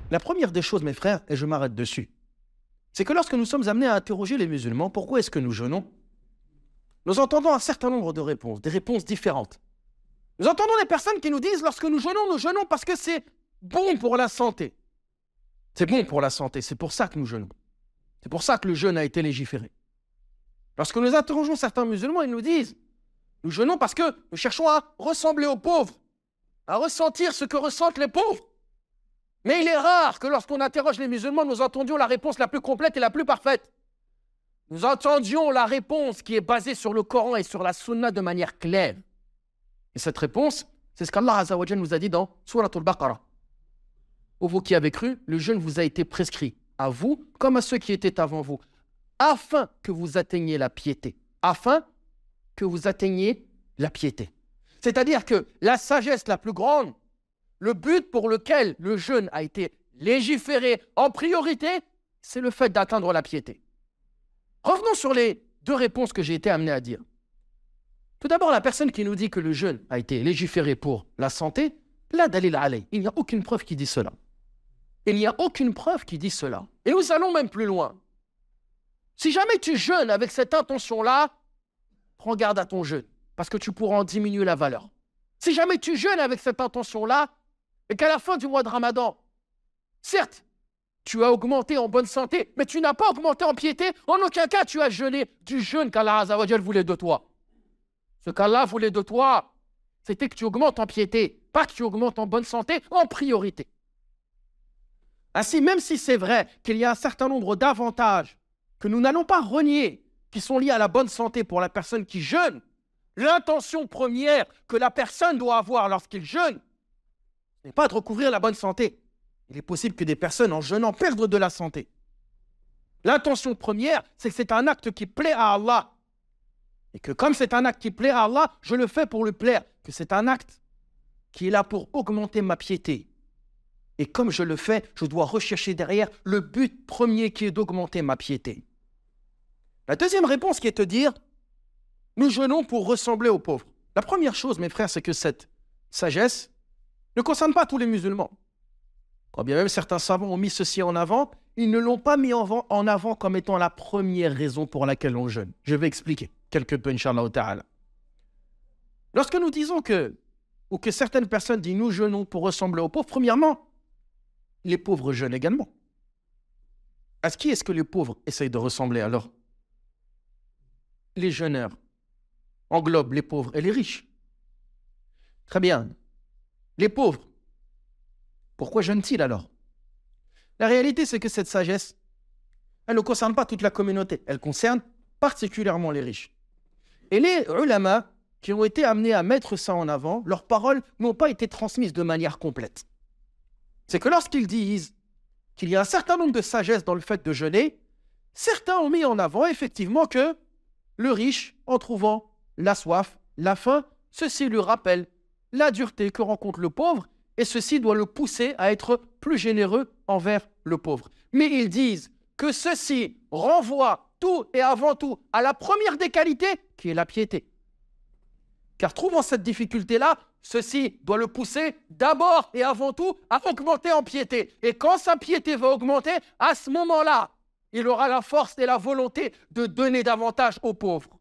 La première des choses, mes frères, et je m'arrête dessus, c'est que lorsque nous sommes amenés à interroger les musulmans, pourquoi est-ce que nous jeûnons? Nous entendons un certain nombre de réponses, des réponses différentes. Nous entendons des personnes qui nous disent, lorsque nous jeûnons parce que c'est bon pour la santé. C'est bon pour la santé, c'est pour ça que nous jeûnons. C'est pour ça que le jeûne a été légiféré. Lorsque nous interrogeons certains musulmans, ils nous disent, nous jeûnons parce que nous cherchons à ressembler aux pauvres, à ressentir ce que ressentent les pauvres. Mais il est rare que lorsqu'on interroge les musulmans, nous entendions la réponse la plus complète et la plus parfaite. Nous entendions la réponse qui est basée sur le Coran et sur la Sunna de manière claire. Et cette réponse, c'est ce qu'Allah Azza wa Jalla nous a dit dans Surat al-Baqarah. Ô vous qui avez cru, le jeûne vous a été prescrit, à vous comme à ceux qui étaient avant vous, afin que vous atteigniez la piété. Afin que vous atteigniez la piété. C'est-à-dire que la sagesse la plus grande, le but pour lequel le jeûne a été légiféré en priorité, c'est le fait d'atteindre la piété. Revenons sur les deux réponses que j'ai été amené à dire. Tout d'abord, la personne qui nous dit que le jeûne a été légiféré pour la santé, la dalil alay. Il n'y a aucune preuve qui dit cela. Il n'y a aucune preuve qui dit cela. Et nous allons même plus loin. Si jamais tu jeûnes avec cette intention-là, prends garde à ton jeûne, parce que tu pourras en diminuer la valeur. Si jamais tu jeûnes avec cette intention-là, et qu'à la fin du mois de Ramadan, certes, tu as augmenté en bonne santé, mais tu n'as pas augmenté en piété, en aucun cas tu as jeûné du jeûne qu'Allah Azza wa Jalla voulait de toi. Ce qu'Allah voulait de toi, c'était que tu augmentes en piété, pas que tu augmentes en bonne santé, en priorité. Ainsi, même si c'est vrai qu'il y a un certain nombre d'avantages que nous n'allons pas renier, qui sont liés à la bonne santé pour la personne qui jeûne, l'intention première que la personne doit avoir lorsqu'il jeûne, ce n'est pas de recouvrir la bonne santé. Il est possible que des personnes en jeûnant perdent de la santé. L'intention première, c'est que c'est un acte qui plaît à Allah. Et que comme c'est un acte qui plaît à Allah, je le fais pour lui plaire. Que c'est un acte qui est là pour augmenter ma piété. Et comme je le fais, je dois rechercher derrière le but premier qui est d'augmenter ma piété. La deuxième réponse qui est de dire, nous jeûnons pour ressembler aux pauvres. La première chose, mes frères, c'est que cette sagesse ne concerne pas tous les musulmans. Quand bien même certains savants ont mis ceci en avant, ils ne l'ont pas mis en avant comme étant la première raison pour laquelle on jeûne. Je vais expliquer quelque peu, Inch'Allah ta'ala. Lorsque nous disons ou que certaines personnes disent nous jeûnons pour ressembler aux pauvres, premièrement, les pauvres jeûnent également. À qui est-ce que les pauvres essayent de ressembler alors? Les jeûneurs englobent les pauvres et les riches. Très bien. Les pauvres, pourquoi jeûnent-ils alors? La réalité, c'est que cette sagesse, elle ne concerne pas toute la communauté. Elle concerne particulièrement les riches. Et les ulama qui ont été amenés à mettre ça en avant, leurs paroles n'ont pas été transmises de manière complète. C'est que lorsqu'ils disent qu'il y a un certain nombre de sagesse dans le fait de jeûner, certains ont mis en avant effectivement que le riche, en trouvant la soif, la faim, ceci lui rappelle la dureté que rencontre le pauvre et ceci doit le pousser à être plus généreux envers le pauvre. Mais ils disent que ceci renvoie tout et avant tout à la première des qualités qui est la piété. Car trouvant cette difficulté-là, ceci doit le pousser d'abord et avant tout à augmenter en piété. Et quand sa piété va augmenter, à ce moment-là, il aura la force et la volonté de donner davantage aux pauvres.